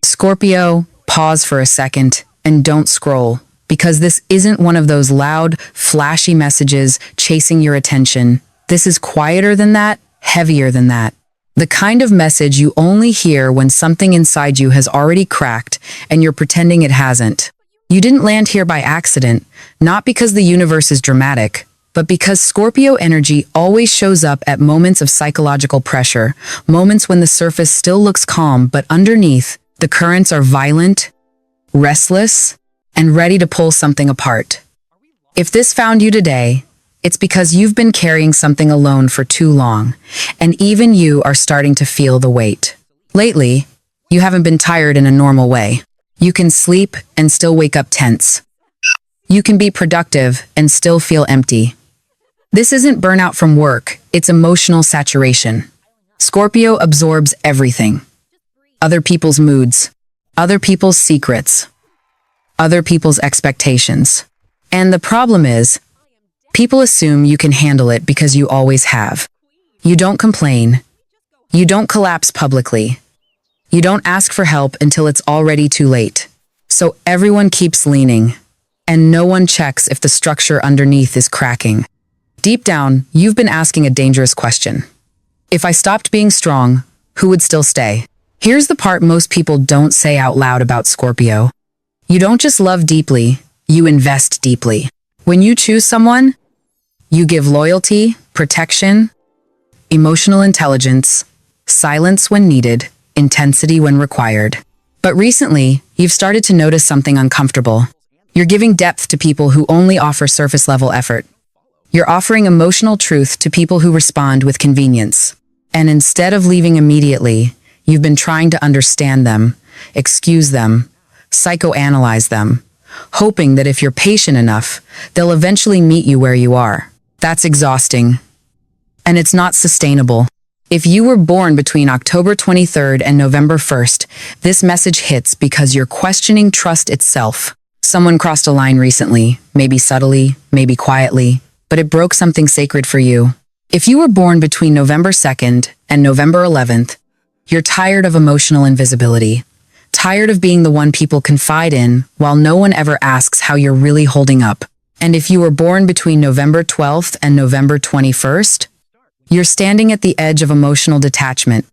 Scorpio, pause for a second and don't scroll, because this isn't one of those loud, flashy messages chasing your attention. This is quieter than that, heavier than that. The kind of message you only hear when something inside you has already cracked and you're pretending it hasn't. You didn't land here by accident, not because the universe is dramatic, but because Scorpio energy always shows up at moments of psychological pressure, moments when the surface still looks calm, but underneath, the currents are violent, restless, and ready to pull something apart. If this found you today, it's because you've been carrying something alone for too long, and even you are starting to feel the weight. Lately, you haven't been tired in a normal way. You can sleep and still wake up tense. You can be productive and still feel empty. This isn't burnout from work, it's emotional saturation. Scorpio absorbs everything. Other people's moods, other people's secrets, other people's expectations. And the problem is, people assume you can handle it because you always have. You don't complain. You don't collapse publicly. You don't ask for help until it's already too late. So everyone keeps leaning, and no one checks if the structure underneath is cracking. Deep down, you've been asking a dangerous question. If I stopped being strong, who would still stay? Here's the part most people don't say out loud about Scorpio. You don't just love deeply, you invest deeply. When you choose someone, you give loyalty, protection, emotional intelligence, silence when needed, intensity when required. But recently, you've started to notice something uncomfortable. You're giving depth to people who only offer surface-level effort. You're offering emotional truth to people who respond with convenience. And instead of leaving immediately, you've been trying to understand them, excuse them, psychoanalyze them, hoping that if you're patient enough, they'll eventually meet you where you are. That's exhausting. And it's not sustainable. If you were born between October 23rd and November 1st, this message hits because you're questioning trust itself. Someone crossed a line recently, maybe subtly, maybe quietly, but it broke something sacred for you. If you were born between November 2nd and November 11th, you're tired of emotional invisibility, tired of being the one people confide in while no one ever asks how you're really holding up. And if you were born between November 12th and November 21st, you're standing at the edge of emotional detachment,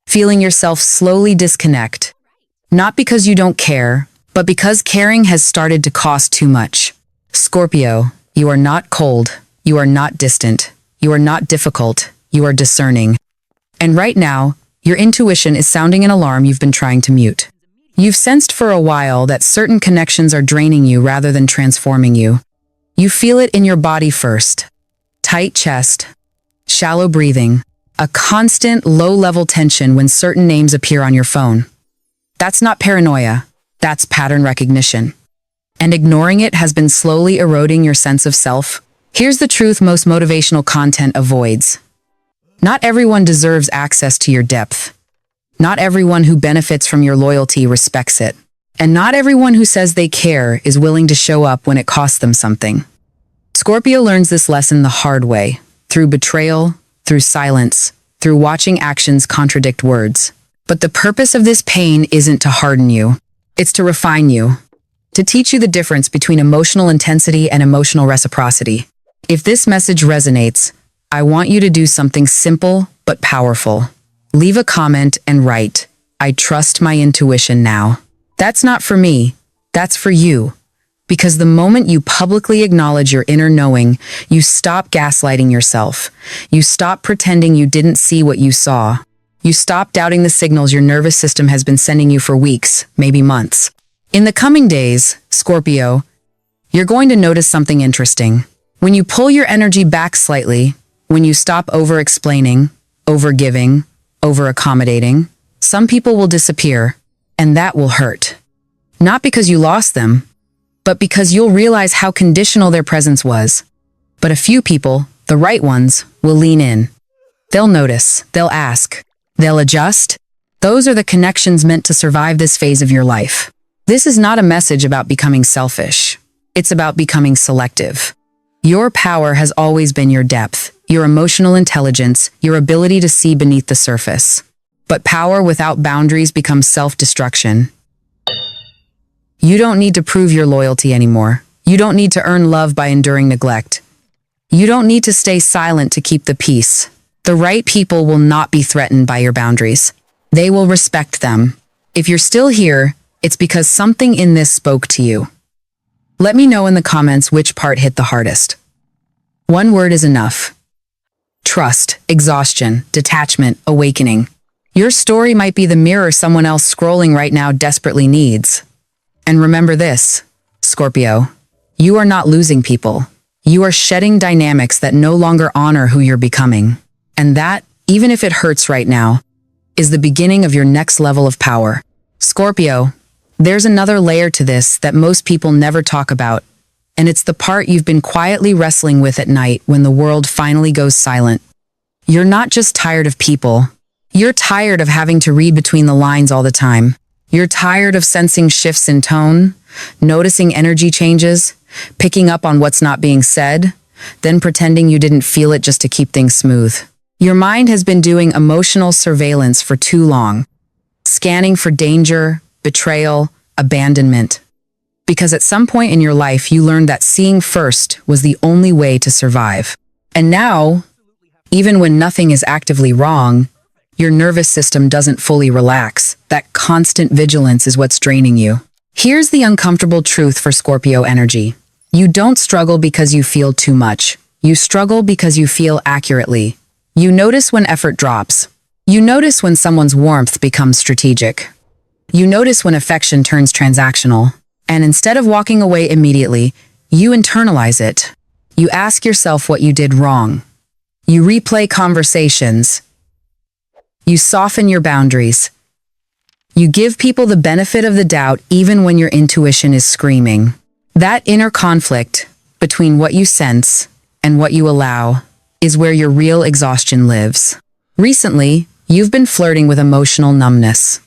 feeling yourself slowly disconnect, not because you don't care, but because caring has started to cost too much. Scorpio, you are not cold, you are not distant, you are not difficult, you are discerning. And right now, your intuition is sounding an alarm you've been trying to mute. You've sensed for a while that certain connections are draining you rather than transforming you. You feel it in your body first. Tight chest, shallow breathing, a constant low-level tension when certain names appear on your phone. That's not paranoia, that's pattern recognition. And ignoring it has been slowly eroding your sense of self. Here's the truth most motivational content avoids. Not everyone deserves access to your depth. Not everyone who benefits from your loyalty respects it. And not everyone who says they care is willing to show up when it costs them something. Scorpio learns this lesson the hard way, through betrayal, through silence, through watching actions contradict words. But the purpose of this pain isn't to harden you. It's to refine you, to teach you the difference between emotional intensity and emotional reciprocity. If this message resonates, I want you to do something simple but powerful. Leave a comment and write, I trust my intuition now. That's not for me, that's for you. Because the moment you publicly acknowledge your inner knowing, you stop gaslighting yourself. You stop pretending you didn't see what you saw. You stop doubting the signals your nervous system has been sending you for weeks, maybe months. In the coming days, Scorpio, you're going to notice something interesting. When you pull your energy back slightly, when you stop over-explaining, over-giving, over-accommodating, some people will disappear, and that will hurt. Not because you lost them, but because you'll realize how conditional their presence was. But a few people, the right ones, will lean in. They'll notice, they'll ask, they'll adjust. Those are the connections meant to survive this phase of your life. This is not a message about becoming selfish. It's about becoming selective. Your power has always been your depth, your emotional intelligence, your ability to see beneath the surface. But power without boundaries becomes self-destruction. You don't need to prove your loyalty anymore. You don't need to earn love by enduring neglect. You don't need to stay silent to keep the peace. The right people will not be threatened by your boundaries. They will respect them. If you're still here, it's because something in this spoke to you. Let me know in the comments which part hit the hardest. One word is enough. Trust, exhaustion, detachment, awakening. Your story might be the mirror someone else scrolling right now desperately needs. And remember this, Scorpio, you are not losing people. You are shedding dynamics that no longer honor who you're becoming. And that, even if it hurts right now, is the beginning of your next level of power. Scorpio, there's another layer to this that most people never talk about, and it's the part you've been quietly wrestling with at night when the world finally goes silent. You're not just tired of people. You're tired of having to read between the lines all the time. You're tired of sensing shifts in tone, noticing energy changes, picking up on what's not being said, then pretending you didn't feel it just to keep things smooth. Your mind has been doing emotional surveillance for too long, scanning for danger, betrayal, abandonment. Because at some point in your life, you learned that seeing first was the only way to survive. And now, even when nothing is actively wrong, your nervous system doesn't fully relax. That constant vigilance is what's draining you. Here's the uncomfortable truth for Scorpio energy. You don't struggle because you feel too much. You struggle because you feel accurately. You notice when effort drops. You notice when someone's warmth becomes strategic. You notice when affection turns transactional. And instead of walking away immediately, you internalize it. You ask yourself what you did wrong. You replay conversations. You soften your boundaries. You give people the benefit of the doubt even when your intuition is screaming. That inner conflict between what you sense and what you allow is where your real exhaustion lives. Recently, you've been flirting with emotional numbness.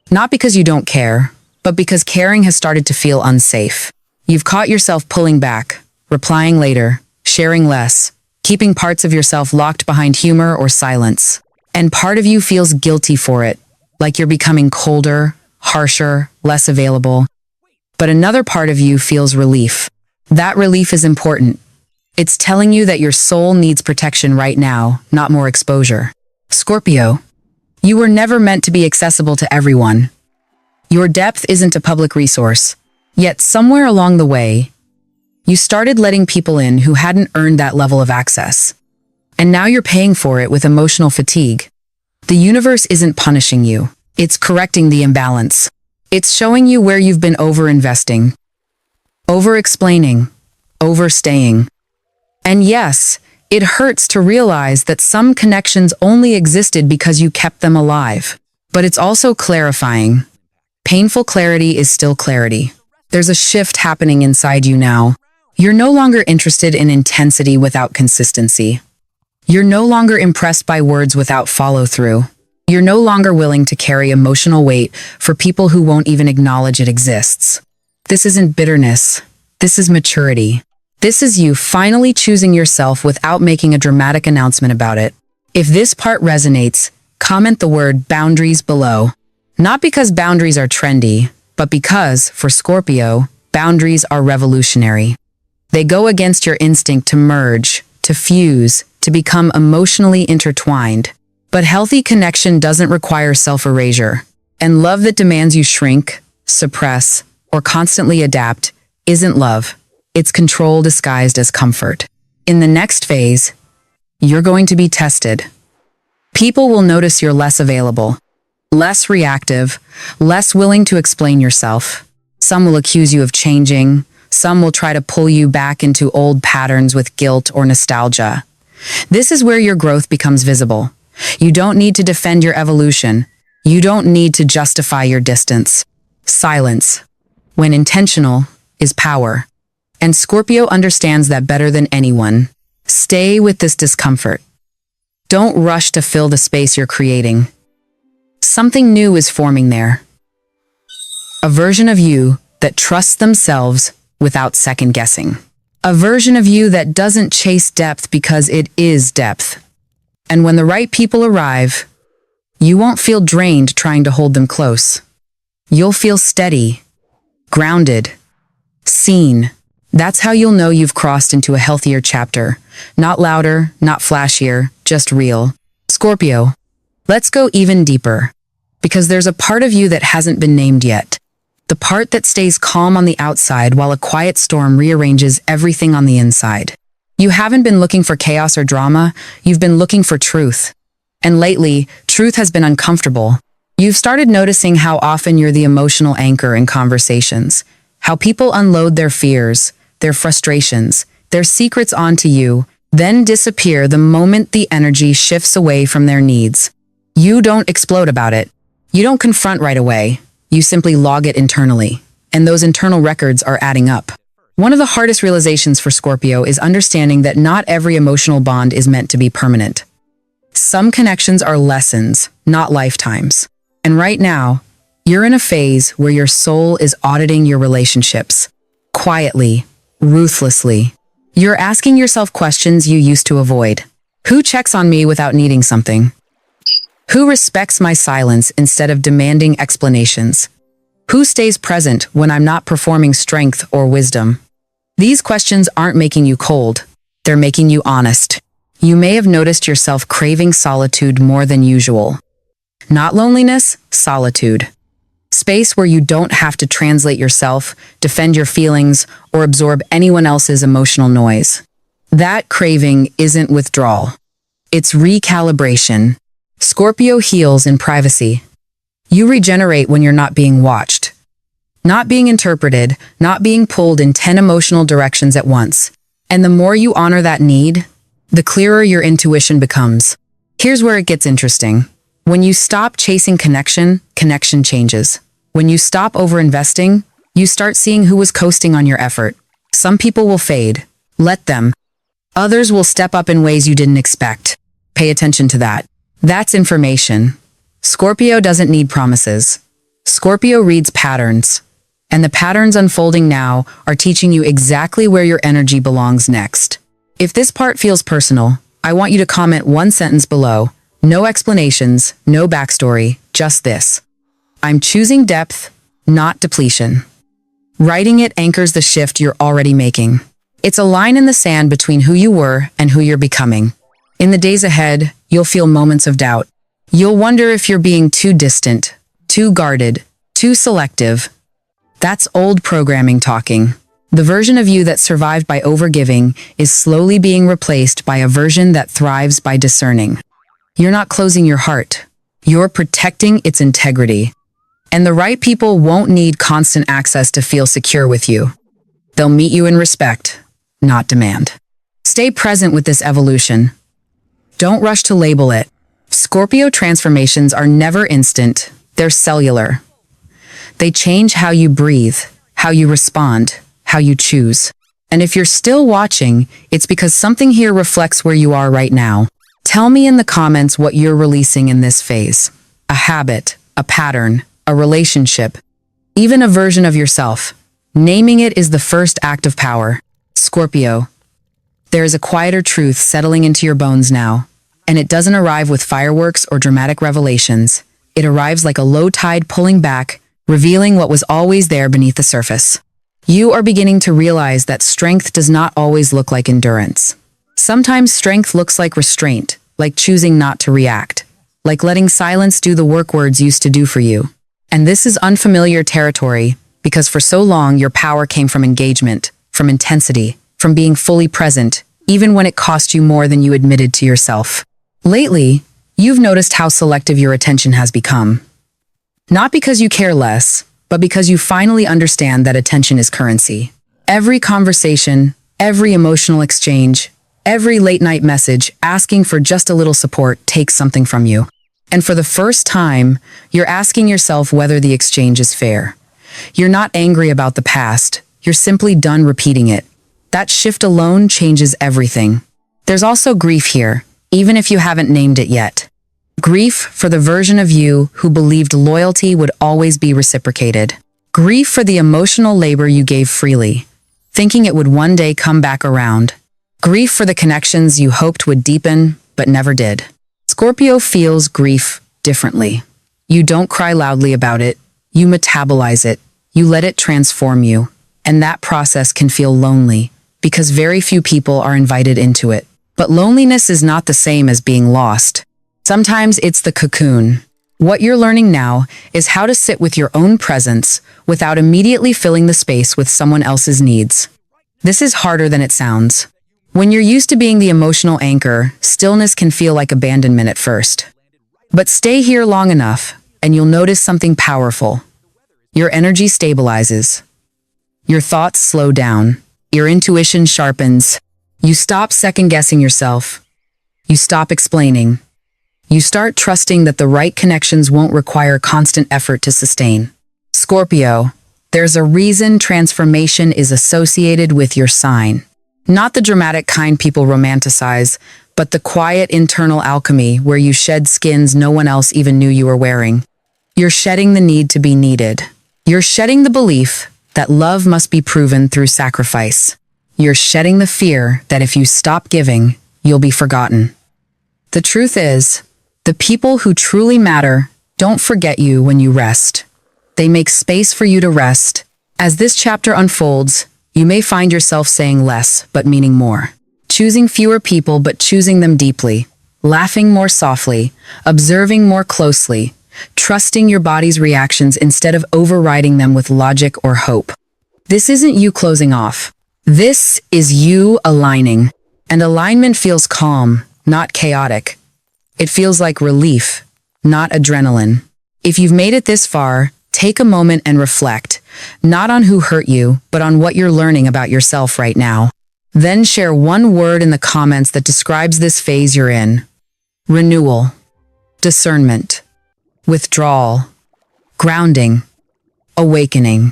Not because you don't care, but because caring has started to feel unsafe. You've caught yourself pulling back, replying later, sharing less, keeping parts of yourself locked behind humor or silence. And part of you feels guilty for it, like you're becoming colder, harsher, less available. But another part of you feels relief. That relief is important. It's telling you that your soul needs protection right now, not more exposure. Scorpio, you were never meant to be accessible to everyone. Your depth isn't a public resource. Yet somewhere along the way, you started letting people in who hadn't earned that level of access. And now you're paying for it with emotional fatigue. The universe isn't punishing you. It's correcting the imbalance. It's showing you where you've been over-investing, over-explaining, overstaying. And yes, it hurts to realize that some connections only existed because you kept them alive. But it's also clarifying. Painful clarity is still clarity. There's a shift happening inside you now. You're no longer interested in intensity without consistency. You're no longer impressed by words without follow-through. You're no longer willing to carry emotional weight for people who won't even acknowledge it exists. This isn't bitterness. This is maturity. This is you finally choosing yourself without making a dramatic announcement about it. If this part resonates, comment the word boundaries below. Not because boundaries are trendy, but because, for Scorpio, boundaries are revolutionary. They go against your instinct to merge, to fuse, to become emotionally intertwined. But healthy connection doesn't require self-erasure. And love that demands you shrink, suppress, or constantly adapt isn't love. It's control disguised as comfort. In the next phase, you're going to be tested. People will notice you're less available, less reactive, less willing to explain yourself. Some will accuse you of changing. Some will try to pull you back into old patterns with guilt or nostalgia. This is where your growth becomes visible. You don't need to defend your evolution. You don't need to justify your distance. Silence, when intentional, is power. And Scorpio understands that better than anyone. Stay with this discomfort. Don't rush to fill the space you're creating. Something new is forming there. A version of you that trusts themselves without second guessing. A version of you that doesn't chase depth because it is depth. And when the right people arrive, You won't feel drained trying to hold them close. You'll feel steady, grounded, seen. That's how you'll know you've crossed into a healthier chapter. Not louder, not flashier, just real. Scorpio, let's go even deeper. Because there's a part of you that hasn't been named yet. The part that stays calm on the outside while a quiet storm rearranges everything on the inside. You haven't been looking for chaos or drama, you've been looking for truth. And lately, truth has been uncomfortable. You've started noticing how often you're the emotional anchor in conversations. How people unload their fears, their frustrations, their secrets onto you, then disappear the moment the energy shifts away from their needs. You don't explode about it. You don't confront right away. You simply log it internally. And those internal records are adding up. One of the hardest realizations for Scorpio is understanding that not every emotional bond is meant to be permanent. Some connections are lessons, not lifetimes. And right now, you're in a phase where your soul is auditing your relationships. Quietly, ruthlessly. You're asking yourself questions you used to avoid. Who checks on me without needing something? Who respects my silence instead of demanding explanations? Who stays present when I'm not performing strength or wisdom? These questions aren't making you cold. They're making you honest. You may have noticed yourself craving solitude more than usual. Not loneliness, solitude. Space where you don't have to translate yourself, defend your feelings, or absorb anyone else's emotional noise. That craving isn't withdrawal. It's recalibration. Scorpio heals in privacy. You regenerate when you're not being watched, not being interpreted, not being pulled in 10 emotional directions at once. And the more you honor that need, the clearer your intuition becomes. Here's where it gets interesting. When you stop chasing connection, connection changes. When you stop overinvesting, you start seeing who was coasting on your effort. Some people will fade. Let them. Others will step up in ways you didn't expect. Pay attention to that. That's information. Scorpio doesn't need promises. Scorpio reads patterns. And the patterns unfolding now are teaching you exactly where your energy belongs next. If this part feels personal, I want you to comment one sentence below. No explanations, no backstory, just this. I'm choosing depth, not depletion. Writing it anchors the shift you're already making. It's a line in the sand between who you were and who you're becoming. In the days ahead, you'll feel moments of doubt. You'll wonder if you're being too distant, too guarded, too selective. That's old programming talking. The version of you that survived by overgiving is slowly being replaced by a version that thrives by discerning. You're not closing your heart. You're protecting its integrity. And the right people won't need constant access to feel secure with you. They'll meet you in respect, not demand. Stay present with this evolution. Don't rush to label it. Scorpio transformations are never instant. They're cellular. They change how you breathe, how you respond, how you choose. And if you're still watching, it's because something here reflects where you are right now. Tell me in the comments what you're releasing in this phase. A habit, a pattern, a relationship, even a version of yourself. Naming it is the first act of power. Scorpio, there is a quieter truth settling into your bones now. And it doesn't arrive with fireworks or dramatic revelations. It arrives like a low tide pulling back, revealing what was always there beneath the surface. You are beginning to realize that strength does not always look like endurance. Sometimes strength looks like restraint, like choosing not to react, like letting silence do the work words used to do for you. And this is unfamiliar territory, because for so long your power came from engagement, from intensity, from being fully present, even when it cost you more than you admitted to yourself. Lately, you've noticed how selective your attention has become. Not because you care less, but because you finally understand that attention is currency. Every conversation, every emotional exchange, every late-night message asking for just a little support takes something from you. And for the first time, you're asking yourself whether the exchange is fair. You're not angry about the past, you're simply done repeating it. That shift alone changes everything. There's also grief here, even if you haven't named it yet. Grief for the version of you who believed loyalty would always be reciprocated. Grief for the emotional labor you gave freely, thinking it would one day come back around. Grief for the connections you hoped would deepen, but never did. Scorpio feels grief differently. You don't cry loudly about it. You metabolize it. You let it transform you. And that process can feel lonely because very few people are invited into it. But loneliness is not the same as being lost. Sometimes it's the cocoon. What you're learning now is how to sit with your own presence without immediately filling the space with someone else's needs. This is harder than it sounds. When you're used to being the emotional anchor, stillness can feel like abandonment at first. But stay here long enough, and you'll notice something powerful. Your energy stabilizes. Your thoughts slow down. Your intuition sharpens. You stop second-guessing yourself. You stop explaining. You start trusting that the right connections won't require constant effort to sustain. Scorpio, there's a reason transformation is associated with your sign. Not the dramatic kind people romanticize, but the quiet internal alchemy where you shed skins no one else even knew you were wearing. You're shedding the need to be needed. You're shedding the belief that love must be proven through sacrifice. You're shedding the fear that if you stop giving, you'll be forgotten. The truth is, the people who truly matter don't forget you when you rest. They make space for you to rest. As this chapter unfolds, you may find yourself saying less but meaning more. Choosing fewer people but choosing them deeply. Laughing more softly. Observing more closely. Trusting your body's reactions instead of overriding them with logic or hope. This isn't you closing off. This is you aligning. And alignment feels calm, not chaotic. It feels like relief, not adrenaline. If you've made it this far, take a moment and reflect, not on who hurt you, but on what you're learning about yourself right now. Then share one word in the comments that describes this phase you're in. Renewal, discernment, withdrawal, grounding, awakening.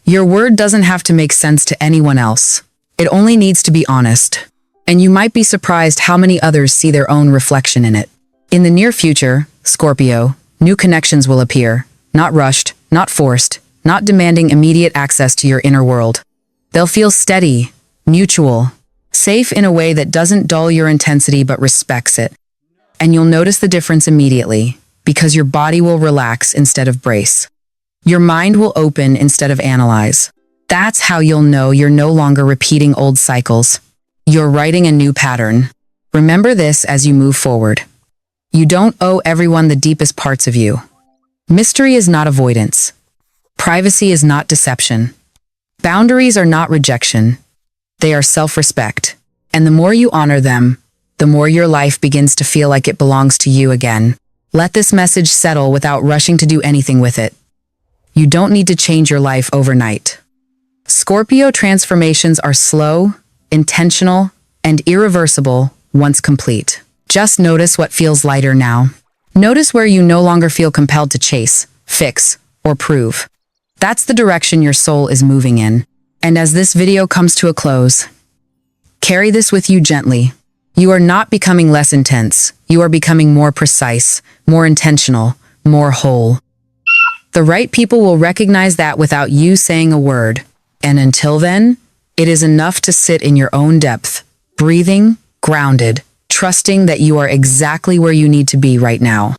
Your word doesn't have to make sense to anyone else. It only needs to be honest. And you might be surprised how many others see their own reflection in it. In the near future, Scorpio, new connections will appear, not rushed, not forced, not demanding immediate access to your inner world. They'll feel steady, mutual, safe in a way that doesn't dull your intensity but respects it. And you'll notice the difference immediately, because your body will relax instead of brace. Your mind will open instead of analyze. That's how you'll know you're no longer repeating old cycles. You're writing a new pattern. Remember this as you move forward. You don't owe everyone the deepest parts of you. Mystery is not avoidance. Privacy is not deception. Boundaries are not rejection. They are self-respect. And the more you honor them, the more your life begins to feel like it belongs to you again. Let this message settle without rushing to do anything with it. You don't need to change your life overnight. Scorpio transformations are slow, intentional, and irreversible once complete. Just notice what feels lighter now. Notice where you no longer feel compelled to chase, fix, or prove. That's the direction your soul is moving in. And as this video comes to a close, carry this with you gently. You are not becoming less intense. You are becoming more precise, more intentional, more whole. The right people will recognize that without you saying a word. And until then, it is enough to sit in your own depth, breathing, grounded, trusting that you are exactly where you need to be right now.